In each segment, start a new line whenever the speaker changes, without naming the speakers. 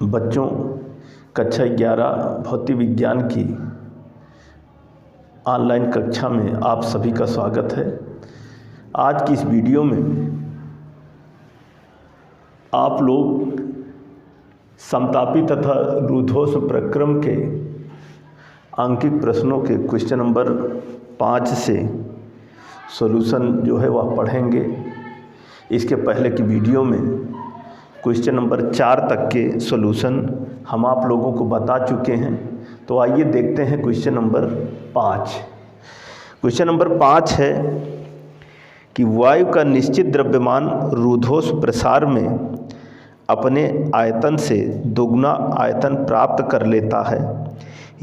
बच्चों, कक्षा 11 भौतिक विज्ञान की ऑनलाइन कक्षा में आप सभी का स्वागत है। आज की इस वीडियो में आप लोग समतापी तथा रूद्धोष्म प्रक्रम के अंकित प्रश्नों के क्वेश्चन नंबर 5 से सॉल्यूशन जो है वह पढ़ेंगे। इसके पहले की वीडियो में क्वेश्चन नंबर 4 तक के सॉल्यूशन हम आप लोगों को बता चुके हैं। तो आइए देखते हैं क्वेश्चन नंबर 5। क्वेश्चन नंबर 5 है कि वायु का निश्चित द्रव्यमान रूद्धोष्म प्रसार में अपने आयतन से दोगुना आयतन प्राप्त कर लेता है।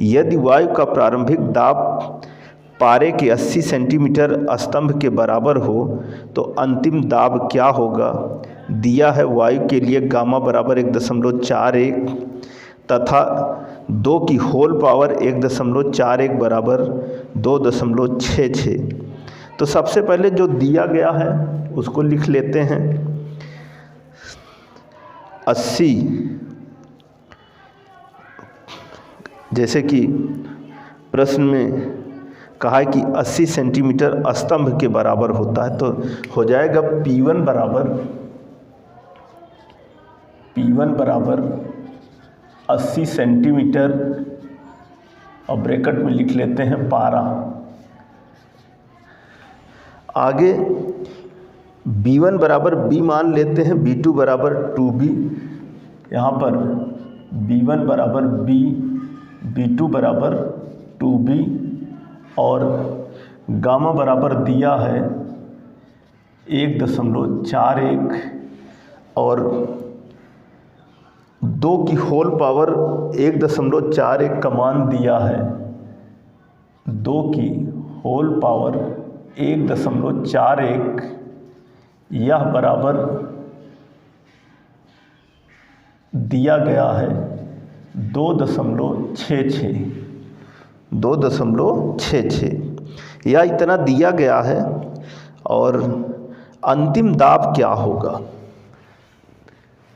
यदि वायु का प्रारंभिक दाब पारे के 80 सेंटीमीटर स्तंभ के बराबर हो तो अंतिम दाब क्या होगा। दिया है वायु के लिए गामा बराबर 1.41 तथा 2 की होल पावर 1.41 बराबर 2.66। तो सबसे पहले जो दिया गया है उसको लिख लेते हैं। 80, जैसे कि प्रश्न में कहा है कि 80 सेंटीमीटर स्तंभ के बराबर होता है, तो हो जाएगा P1 बराबर 80 सेंटीमीटर और ब्रैकेट में लिख लेते हैं पारा। आगे B1 बराबर B मान लेते हैं, B2 बराबर 2B। यहाँ पर B1 बराबर B, B2 बराबर 2B और गामा बराबर दिया है 1.41 और 2 की होल पावर 1.41 का मान दिया है। 2 की होल पावर 1.41 यह बराबर दिया गया है 2.66 या इतना दिया गया है। और अंतिम दाब क्या होगा,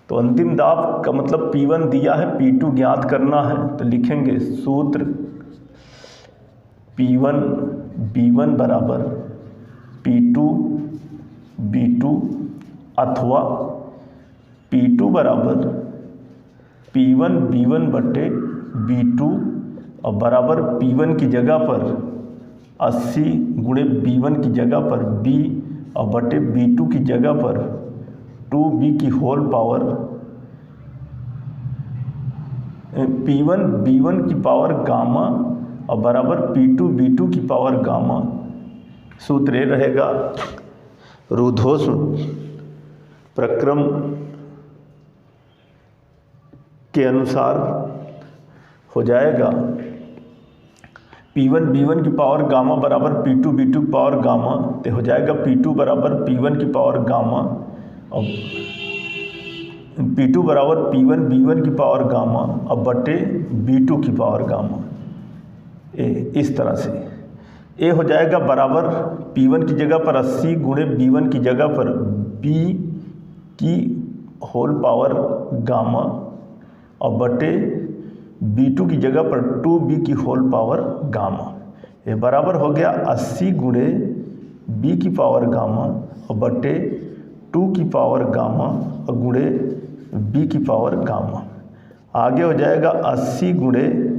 तो अंतिम दाब का मतलब P1 दिया है, P2 ज्ञात करना है। तो लिखेंगे सूत्र P1 B1 बराबर P2 B2 अथवा P2 बराबर P1 B1 बटे B2 और बराबर P1 की जगह पर 80 गुणे B1 की जगह पर B और बटे B2 की जगह पर 2B की होल पावर P1 B1 की पावर गामा और बराबर P2 B2 की पावर गामा। सूत्र ये रहेगा रूद्धोष्म प्रक्रम के अनुसार हो जाएगा P1 B1 की पावर गामा बराबर P2 B2 की पावर गामा। तो हो जाएगा P2 बराबर P1 की पावर गामा और P2 बराबर P1 B1 की पावर गामा और बटे B2 की पावर गामा। इस तरह से ए हो जाएगा बराबर P1 की जगह पर 80 गुणे B1 की जगह पर B की होल पावर गामा और बटे B2 की जगह पर 2B की होल पावर गामा। ये बराबर हो गया 80 गुणे B की पावर गामा और बटे 2 की पावर गामा और गुणे B की पावर गामा। आगे हो जाएगा 80 गुणे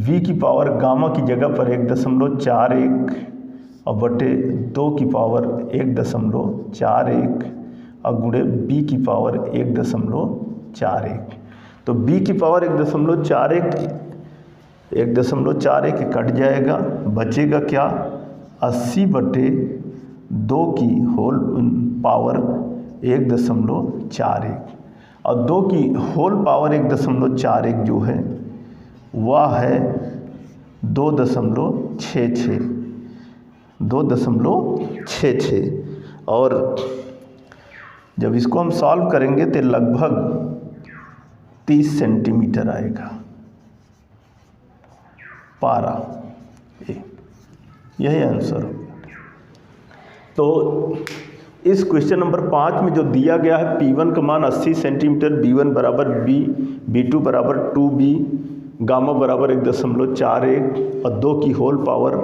V की पावर गामा की जगह पर 1.41 और बटे 2 की पावर 1.41 और गुणे B की पावर 1.41। तो B की पावर 1.41 कट जाएगा, बचेगा क्या 80 बटे 2 की होल पावर 1.41 और 2 की होल पावर 1.41 जो है वह है 2.66। और जब इसको हम सॉल्व करेंगे तो लगभग 30 सेंटीमीटर आएगा पारा। यही आंसर हो गया। तो इस क्वेश्चन नंबर 5 में जो दिया गया है P1 का मान 80 सेंटीमीटर, B1 बराबर B, B2 बराबर 2B, गामा बराबर 1.41 और 2 की होल पावर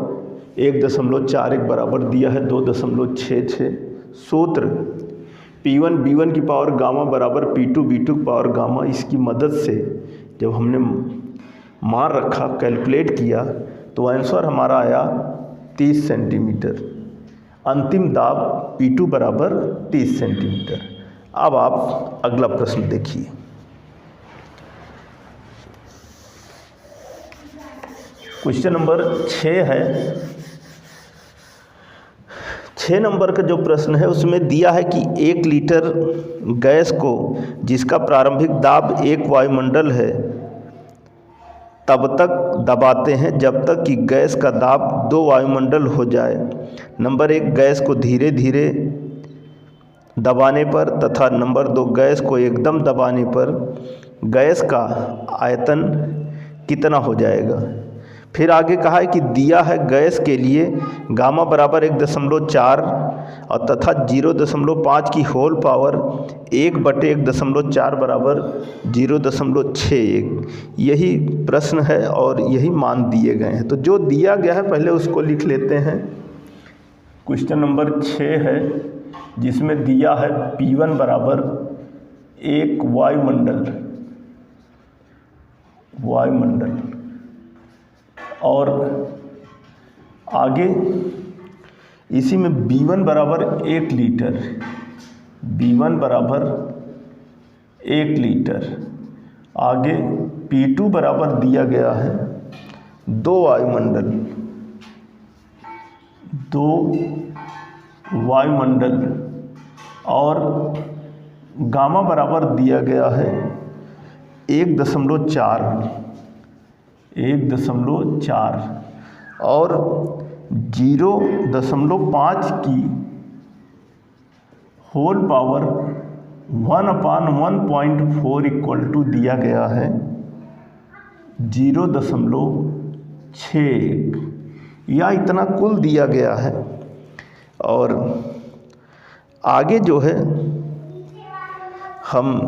1.41 बराबर दिया है 2.66। सूत्र P1 B1 की पावर गामा बराबर P2 B2 की पावर गामा, इसकी मदद से जब हमने मान रखा, कैलकुलेट किया, तो आंसर हमारा आया 30 सेंटीमीटर। अंतिम दाब P2 बराबर 30 सेंटीमीटर। अब आप अगला प्रश्न देखिए। क्वेश्चन नंबर 6 है। 6 नंबर का जो प्रश्न है उसमें दिया है कि 1 लीटर गैस को जिसका प्रारंभिक दाब 1 वायुमंडल है तब तक दबाते हैं जब तक कि गैस का दाब 2 वायुमंडल हो जाए। नंबर 1, गैस को धीरे धीरे दबाने पर तथा नंबर 2, गैस को एकदम दबाने पर गैस का आयतन कितना हो जाएगा। फिर आगे कहा है कि दिया है गैस के लिए गामा बराबर 1.4 और तथा 0.5 की होल पावर 1/1.4 बराबर 0.61। यही प्रश्न है और यही मान दिए गए हैं। तो जो दिया गया है पहले उसको लिख लेते हैं। क्वेश्चन नंबर 6 है जिसमें दिया है P1 बराबर 1 वायुमंडल और आगे इसी में B1 बराबर 1 लीटर, B1 बराबर 1 लीटर। आगे P2 बराबर दिया गया है 2 वायुमंडल और गामा बराबर दिया गया है 1.4 और 0.5 की होल पावर 1/1.4 इक्वल टू दिया गया है 0.61 या इतना कुल दिया गया है। और आगे जो है हम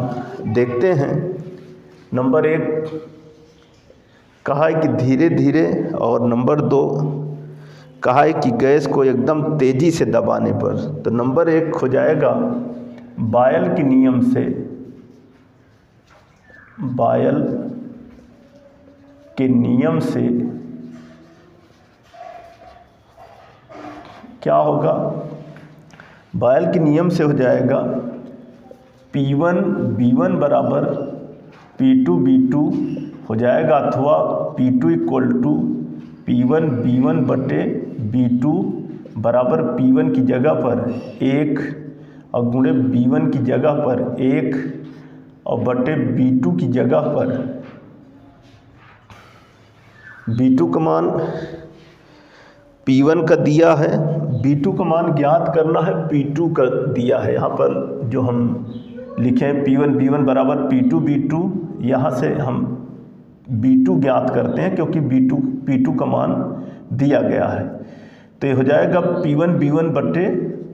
देखते हैं, नंबर 1 कहा है कि धीरे धीरे और नंबर 2 कहा है कि गैस को एकदम तेज़ी से दबाने पर। तो नंबर 1 हो जाएगा बायल के नियम से क्या होगा, बायल के नियम से हो जाएगा P1 B1 बराबर P2 B2 हो जाएगा अथवा P2 equal to P1 B1 बटे B2 बराबर P1 की जगह पर 1 और गुणे B1 की जगह पर 1 और बटे B2 की जगह पर B2 का मान P1 का दिया है, B2 का मान ज्ञात करना है, P2 का दिया है। यहाँ पर जो हम लिखें P1 B1 बराबर P2 B2, यहाँ से हम B2 ज्ञात करते हैं क्योंकि P2 का मान दिया गया है। तो ये हो जाएगा P1 B1 बटे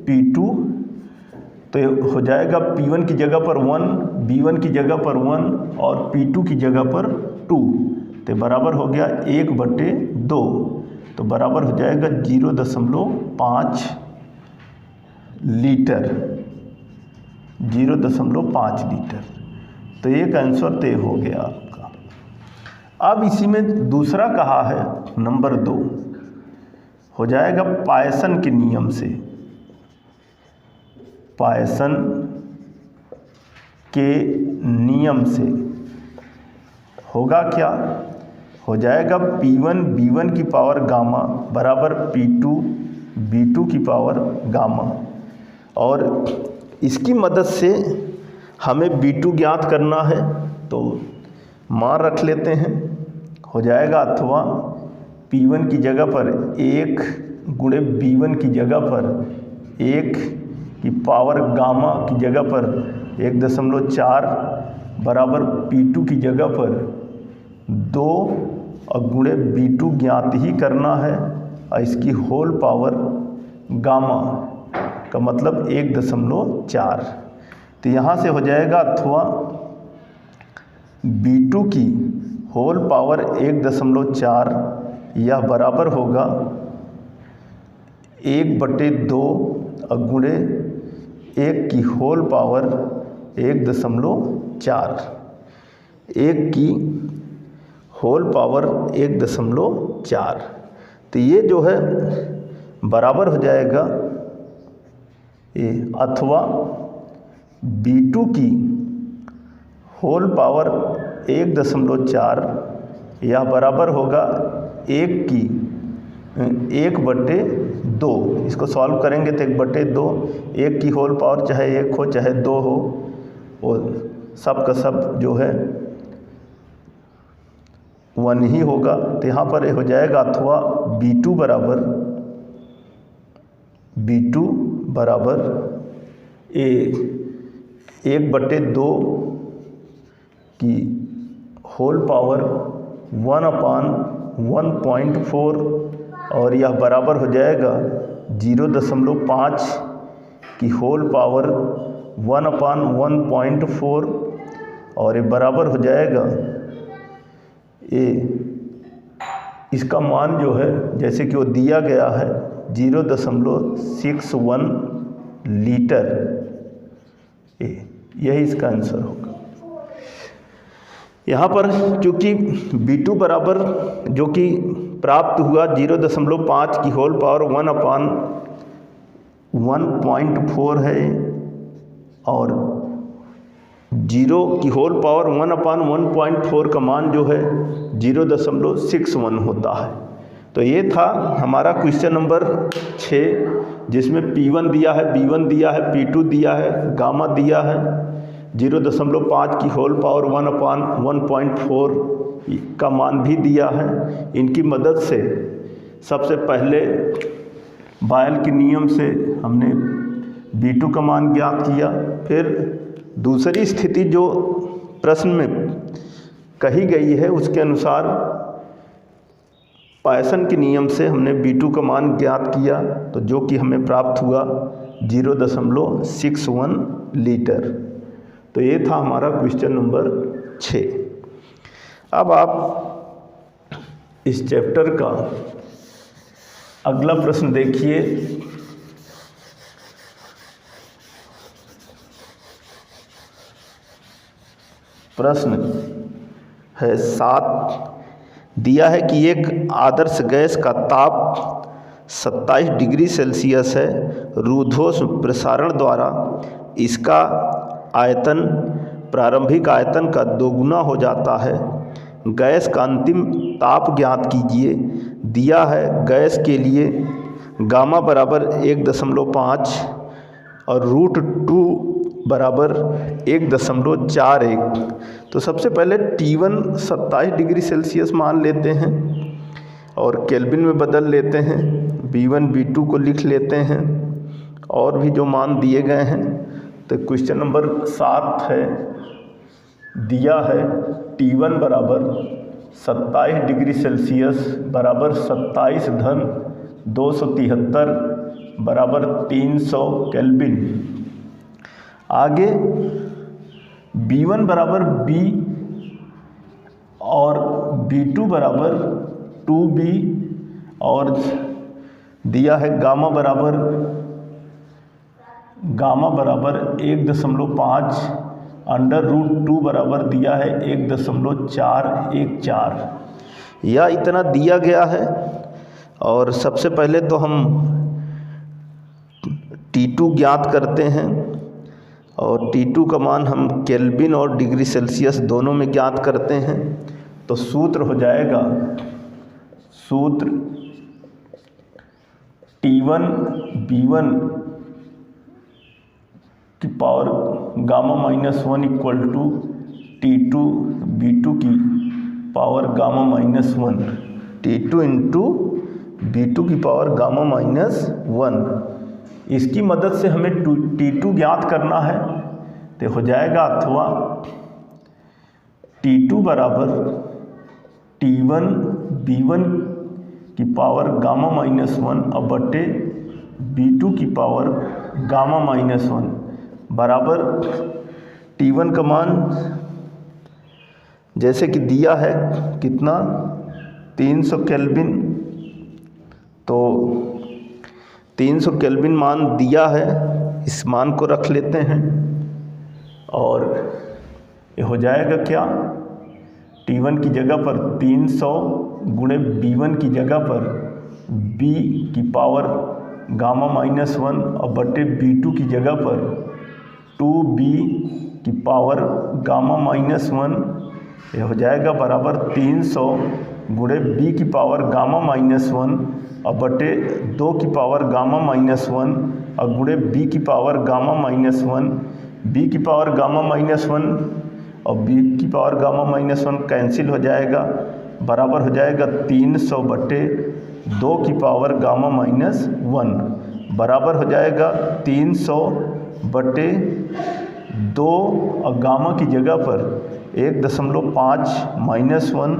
P2, तो ये हो जाएगा P1 की जगह पर 1, B1 की जगह पर 1 और P2 की जगह पर 2, तो बराबर हो गया 1/2, तो बराबर हो जाएगा 0.5 लीटर, 0.5 लीटर। तो एक आंसर तय हो गया आपका। अब इसी में दूसरा कहा है नंबर 2 हो जाएगा पायसन के नियम से। पायसन के नियम से होगा क्या, हो जाएगा P1 B1 की पावर गामा बराबर P2 B2 की पावर गामा, और इसकी मदद से हमें B2 ज्ञात करना है। तो मान रख लेते हैं, हो जाएगा अथवा P1 की जगह पर 1 गुणे B1 की जगह पर 1 की पावर गामा की जगह पर 1.4 बराबर P2 की जगह पर 2 और गुणे B2 ज्ञात ही करना है और इसकी होल पावर गामा का मतलब 1.4। तो यहाँ से हो जाएगा अथवा B2 की होल पावर 1.4 यह बराबर होगा 1/2 गुणे 1 की होल पावर 1.4। 1 की होल पावर 1.4। तो ये जो है बराबर हो जाएगा ये अथवा B2 की होल पावर 1.4 यह बराबर होगा 1/2। इसको सॉल्व करेंगे तो 1/2, 1 की होल पावर चाहे 1 हो चाहे 2 हो, और सब का सब जो है 1 ही होगा। तो यहाँ पर हो जाएगा अथवा B2 बराबर 1/2 की होल पावर 1/1.4 और यह बराबर हो जाएगा 0.5 की होल पावर 1/1.4 और ये बराबर हो जाएगा ये इसका मान जो है जैसे कि वो दिया गया है 0.61 लीटर। यही इसका आंसर होगा। यहाँ पर चूँकि B2 बराबर जो कि प्राप्त हुआ 0.5 की होल पावर 1/1.4 है और 0 की होल पावर 1/1.4 का मान जो है 0.61 होता है। तो ये था हमारा क्वेश्चन नंबर 6, जिसमें P1 दिया है, B1 दिया है, P2 दिया है, गामा दिया है, 0.5 की होल पावर 1/1.4 का मान भी दिया है। इनकी मदद से सबसे पहले बायल के नियम से हमने B2 का मान ज्ञात किया, फिर दूसरी स्थिति जो प्रश्न में कही गई है उसके अनुसार पायसन के नियम से हमने B2 का मान ज्ञात किया, तो जो कि हमें प्राप्त हुआ 0.61 लीटर। तो ये था हमारा क्वेश्चन नंबर 6। अब आप इस चैप्टर का अगला प्रश्न देखिए। प्रश्न है 7, दिया है कि एक आदर्श गैस का ताप 27 डिग्री सेल्सियस है। रुद्धोष्म प्रसारण द्वारा इसका आयतन प्रारंभिक आयतन का 2 गुना हो जाता है। गैस का अंतिम ताप ज्ञात कीजिए। दिया है गैस के लिए गामा बराबर 1.5 और √2 बराबर 1.41। तो सबसे पहले T1 27 डिग्री सेल्सियस मान लेते हैं और केल्विन में बदल लेते हैं। B1 B2 को लिख लेते हैं और भी जो मान दिए गए हैं। तो क्वेश्चन नंबर 7 है, दिया है T1 बराबर 27 डिग्री सेल्सियस बराबर 27 धन 273 बराबर 300 केल्विन। आगे B1 बराबर B और B2 बराबर 2B और दिया है गामा बराबर 1.5 √2 बराबर दिया है 1.414। यह इतना दिया गया है। और सबसे पहले तो हम T2 ज्ञात करते हैं और T2 का मान हम केल्विन और डिग्री सेल्सियस दोनों में ज्ञात करते हैं। तो सूत्र हो जाएगा, सूत्र T1 B1 की power गामा-1 equal to T2 B2 की पावर गामा-1, T2 इंटू B2 की पावर गामा-1। इसकी मदद से हमें T2 ज्ञात करना है। तो हो जाएगा अथवा T2 बराबर T1 B1 की पावर गामा-1 और बटे B2 की पावर गामा माइनस 1 बराबर T1 का मान जैसे कि दिया है कितना 300 केल्विन, तो 300 केल्विन मान दिया है, इस मान को रख लेते हैं और ये हो जाएगा क्या, T1 की जगह पर 300 गुणे B1 की जगह पर B की पावर गामा माइनस 1 और बटे B2 की जगह पर 2B की पावर गामा माइनस 1, ये हो जाएगा बराबर 300 गुणे B की पावर गामा माइनस 1 और बटे 2 की पावर गामा माइनस 1 और गुणे B की पावर गामा माइनस 1, B की पावर गामा माइनस 1 और B की पावर गामा माइनस 1 कैंसिल हो जाएगा, बराबर हो जाएगा 300 बटे 2 की पावर गामा माइनस 1 बराबर हो जाएगा 300 बटे 2 और गामा की जगह पर 1.5 माइनस 1,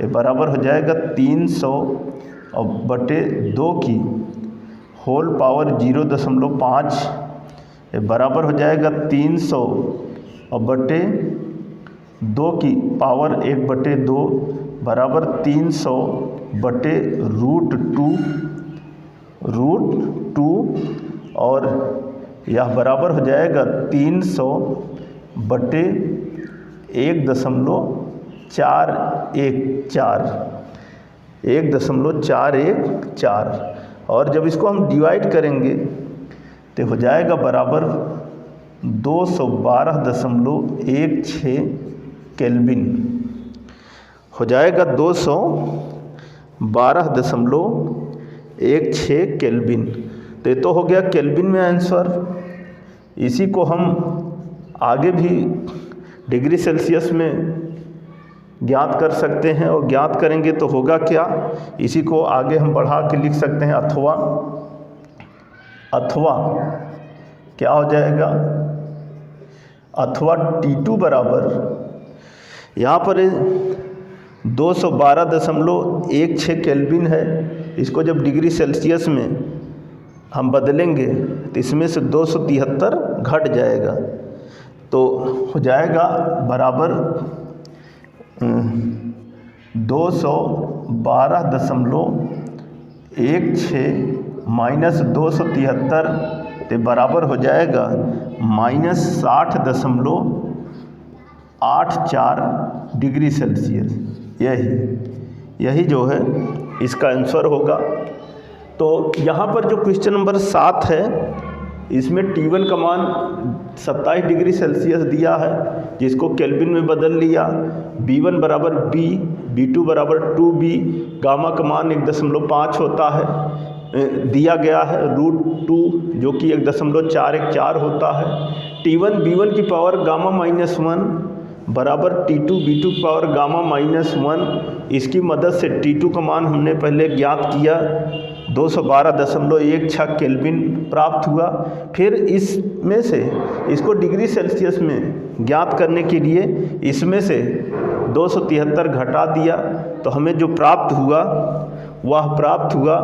ये बराबर हो जाएगा 300 और बटे 2 की होल पावर 0.5, ये बराबर हो जाएगा 300 और बटे 2 की पावर 1/2 बराबर 300 बटे √2 और यह बराबर हो जाएगा 300 बटे 1.414 और जब इसको हम डिवाइड करेंगे तो हो जाएगा बराबर 212.16 केल्विन, हो जाएगा 212.16 केल्विन। तो ये तो हो गया केल्विन में आंसर। इसी को हम आगे भी डिग्री सेल्सियस में ज्ञात कर सकते हैं और ज्ञात करेंगे तो होगा क्या, इसी को आगे हम बढ़ा के लिख सकते हैं अथवा क्या हो जाएगा, अथवा T2 बराबर यहाँ पर 212.16 केल्विन है, इसको जब डिग्री सेल्सियस में हम बदलेंगे तो इसमें से 273 घट जाएगा, तो हो जाएगा बराबर 212.16 माइनस 273 तो बराबर हो जाएगा -60.84 डिग्री सेल्सियस। यही जो है इसका आंसर होगा। तो यहाँ पर जो क्वेश्चन नंबर 7 है इसमें T1 का मान 27 डिग्री सेल्सियस दिया है, जिसको केल्विन में बदल लिया, B1 बराबर B, B2 बराबर 2B, गामा का मान 1.5 होता है दिया गया है, √2 जो कि 1.414 होता है, T1 B1 की पावर गामा माइनस 1 बराबर T2 B2 की पावर गामा माइनस 1। इसकी मदद से T2 का मान हमने पहले ज्ञात किया 212.16 केल्विन प्राप्त हुआ। फिर इसमें से इसको डिग्री सेल्सियस में ज्ञात करने के लिए इसमें से 273 घटा दिया, तो हमें जो प्राप्त हुआ वह प्राप्त हुआ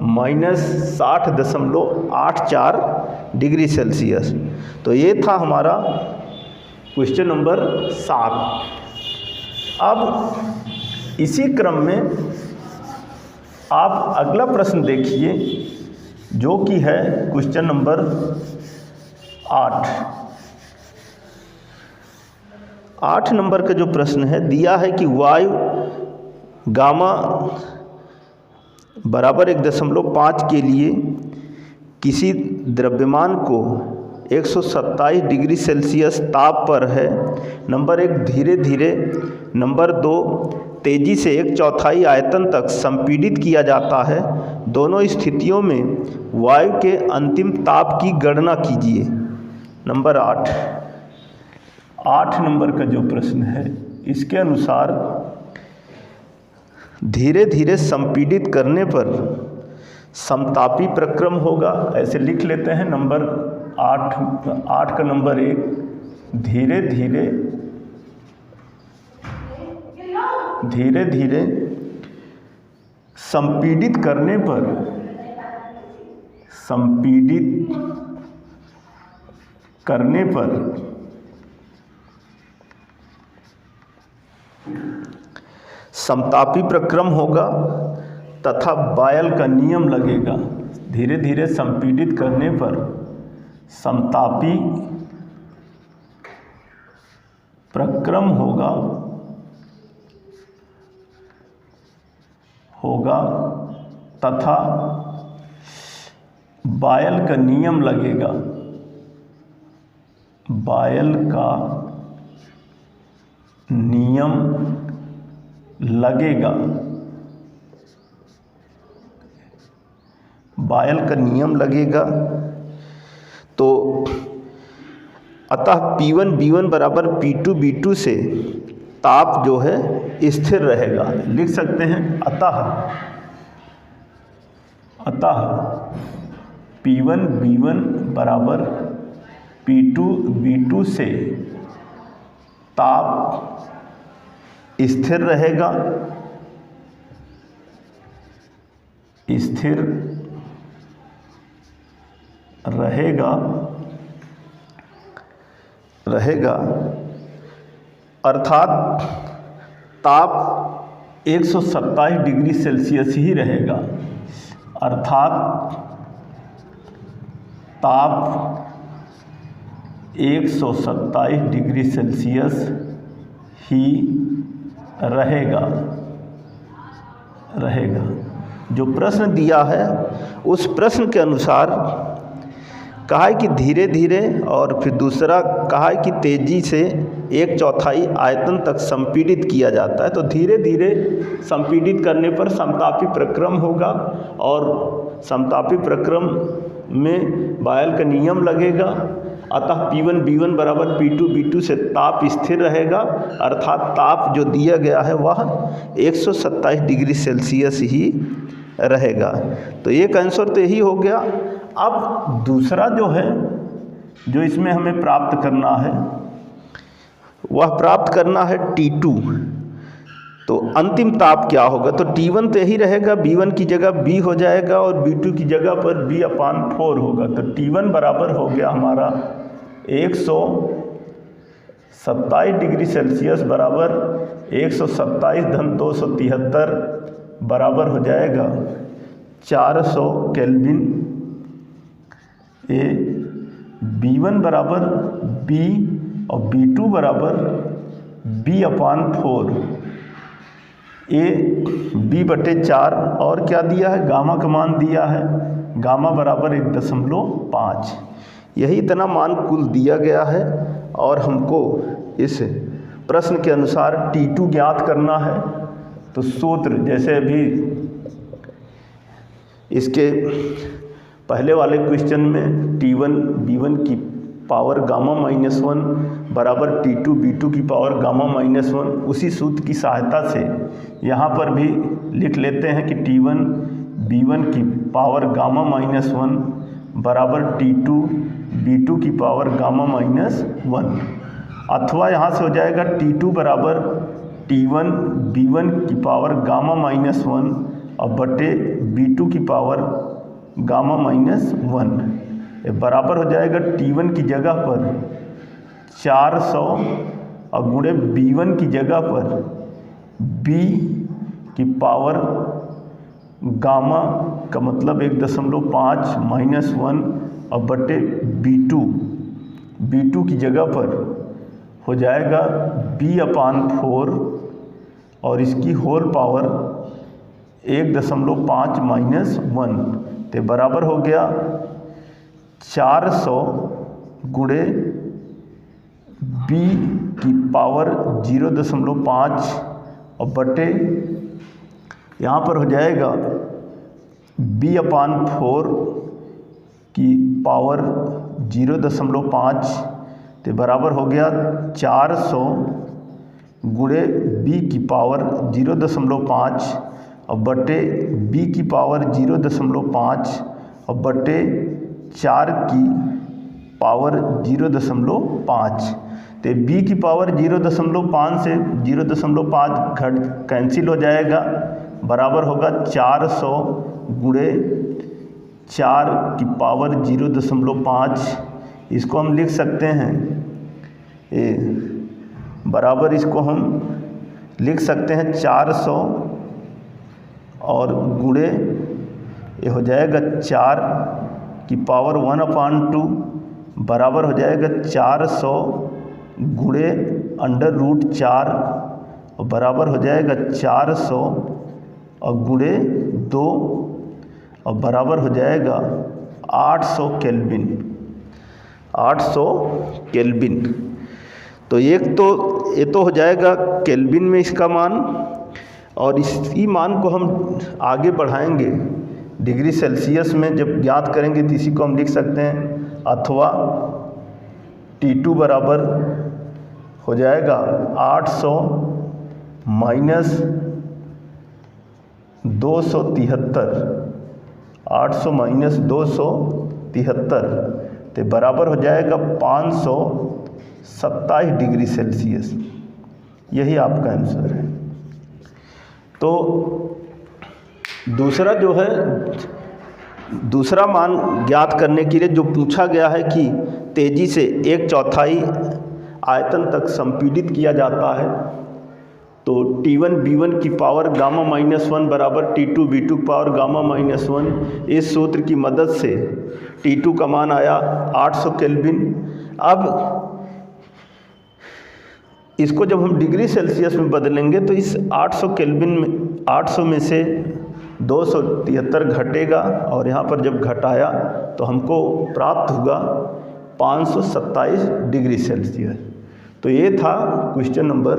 -60.84 डिग्री सेल्सियस। तो ये था हमारा क्वेश्चन नंबर 7। अब इसी क्रम में आप अगला प्रश्न देखिए जो कि है क्वेश्चन नंबर 8 नंबर का जो प्रश्न है, दिया है कि वायु गामा बराबर 1.5 के लिए किसी द्रव्यमान को 127 डिग्री सेल्सियस ताप पर है। नंबर 1 धीरे धीरे, नंबर 2 तेजी से 1/4 आयतन तक संपीड़ित किया जाता है। दोनों स्थितियों में वायु के अंतिम ताप की गणना कीजिए। नंबर 8 नंबर का जो प्रश्न है इसके अनुसार धीरे धीरे संपीड़ित करने पर समतापी प्रक्रम होगा। ऐसे लिख लेते हैं। नंबर 8 का नंबर 1 धीरे धीरे संपीड़ित करने पर करने पर समतापी प्रक्रम होगा तथा बायल का नियम लगेगा। धीरे धीरे संपीड़ित करने पर समतापी प्रक्रम होगा तथा बायल का नियम लगेगा। बायल का नियम लगेगा। बायल का नियम लगेगा तो अतः P1 B1 बराबर P2 B2 से ताप जो है स्थिर रहेगा। लिख सकते हैं अतः P1 B1 बराबर P2 B2 से ताप स्थिर रहेगा। अर्थात ताप 127 डिग्री सेल्सियस ही रहेगा। अर्थात ताप 127 डिग्री सेल्सियस ही रहेगा। जो प्रश्न दिया है उस प्रश्न के अनुसार कहा है कि धीरे धीरे, और फिर दूसरा कहा है कि तेजी से 1/4 आयतन तक संपीड़ित किया जाता है। तो धीरे धीरे संपीड़ित करने पर समतापी प्रक्रम होगा और समतापी प्रक्रम में बायल का नियम लगेगा। अतः P1 B1 बराबर P2 B2 से ताप स्थिर रहेगा। अर्थात ताप जो दिया गया है वह 127 डिग्री सेल्सियस ही रहेगा। तो एक आंसर तो यही हो गया। अब दूसरा जो है, जो इसमें हमें प्राप्त करना है, वह प्राप्त करना है T2। तो अंतिम ताप क्या होगा? तो T1 तो यही रहेगा, B1 की जगह B हो जाएगा और B2 की जगह पर B/4 होगा। तो T1 बराबर हो गया हमारा 127 डिग्री सेल्सियस बराबर 127 धन 273 बराबर हो जाएगा 400 केल्विन। B1 बराबर B और B2 बराबर B/4। B/4 और क्या दिया है? गामा का मान दिया है, गामा बराबर 1.5। यही इतना मान कुल दिया गया है और हमको इस प्रश्न के अनुसार T2 ज्ञात करना है। तो सूत्र जैसे अभी इसके पहले वाले क्वेश्चन में T1 B1 की पावर गामा -1 बराबर T2 B2 की पावर गामा -1, उसी सूत्र की सहायता से यहाँ पर भी लिख लेते हैं कि T1 B1 की पावर गामा -1 बराबर T2 B2 की पावर गामा -1। अथवा यहाँ से हो जाएगा T2 बराबर T1 B1 की पावर गामा -1 और बटे B2 की पावर गामा -1। ये बराबर हो जाएगा T1 की जगह पर 400 और गुणे B1 की जगह पर B की पावर गामा का मतलब 1.5 -1 और बटे B2 की जगह पर हो जाएगा B/4 और इसकी होल पावर 1.5 -1। तो बराबर हो गया 400 गुणे B की पावर 0.5 और बटे यहाँ पर हो जाएगा B/4 की पावर 0.5। तो बराबर हो गया 400 गुणे B की पावर 0.5 और बटे B की पावर 0.5 और बटे 4 की पावर 0.5। तो B की पावर 0.5 से 0.5 घट कैंसिल हो जाएगा, बराबर होगा 400 गुणे 4 की पावर 0.5 इसको हम लिख सकते हैं ए बराबर, इसको हम लिख सकते हैं 400 और गुणे ये हो जाएगा 4 की पावर 1/2 बराबर हो जाएगा 400 गुणे √4 और बराबर हो जाएगा 400 और गुणे 2 और बराबर हो जाएगा 800 केल्विन। 800 केल्विन। तो ये तो हो जाएगा केल्विन में इसका मान, और इसी मान को हम आगे बढ़ाएंगे डिग्री सेल्सियस में जब ज्ञात करेंगे तो इसी को हम लिख सकते हैं, अथवा T2 बराबर हो जाएगा 800 माइनस 273, 800 माइनस 273 तो बराबर हो जाएगा 527 डिग्री सेल्सियस। यही आपका आंसर है। तो दूसरा जो है, दूसरा मान ज्ञात करने के लिए जो पूछा गया है कि तेज़ी से 1/4 आयतन तक संपीड़ित किया जाता है, तो T1 B1 की पावर Γ-1 बराबर T2 B2 की पावर Γ-1। इस सूत्र की मदद से T2 का मान आया 800 केल्विन। अब इसको जब हम डिग्री सेल्सियस में बदलेंगे तो इस 800 केल्विन में 800 में से 273 घटेगा, और यहाँ पर जब घटाया तो हमको प्राप्त होगा 527 डिग्री सेल्सियस। तो ये था क्वेश्चन नंबर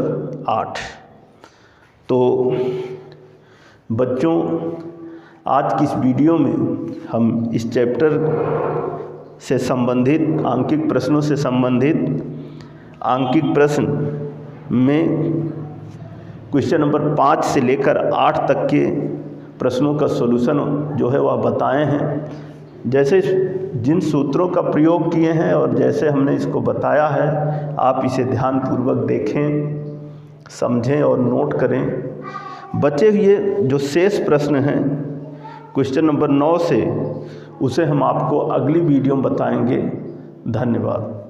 8। तो बच्चों, आज की इस वीडियो में हम इस चैप्टर से संबंधित आंकिक प्रश्नों से संबंधित आंकिक प्रश्न में क्वेश्चन नंबर 5 से लेकर 8 तक के प्रश्नों का सॉल्यूशन जो है वह बताए हैं। जैसे जिन सूत्रों का प्रयोग किए हैं और जैसे हमने इसको बताया है, आप इसे ध्यानपूर्वक देखें, समझें और नोट करें। बचे हुए जो शेष प्रश्न हैं क्वेश्चन नंबर 9 से, उसे हम आपको अगली वीडियो में बताएंगे। धन्यवाद।